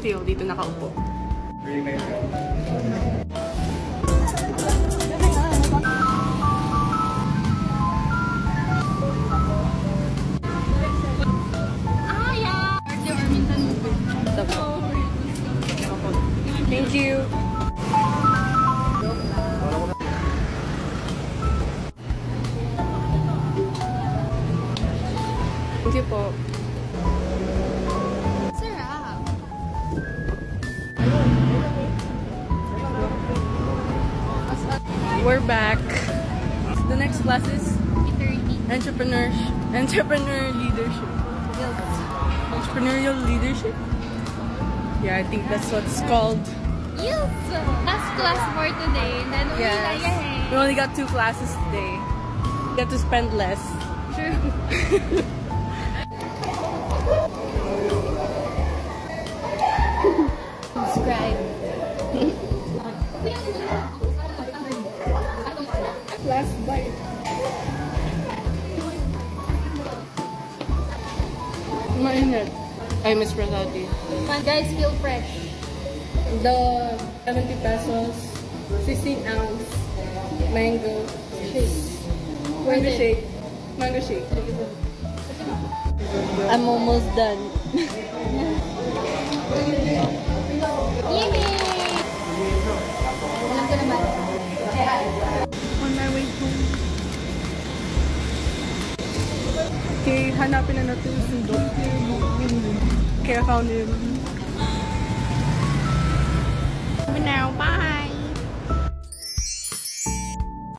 chill dito nakaupo. Thank you. Thank you po. Sarap. We're back. The next class is entrepreneur leadership. Entrepreneurial leadership. Yeah, I think that's what it's called. Yes! Last class for today. And then We only got 2 classes today. We have to spend less. True. Subscribe. Last bite. Mainit. I miss Prasati. Guys, feel fresh. The 70 pesos, 16 ounce mango shake. Mango shake. Mango shake. I'm almost done. Yay! Alam ko naman. On my way home. Okay, hanapin na natin yung sundot. Okay, I found him. Now, bye!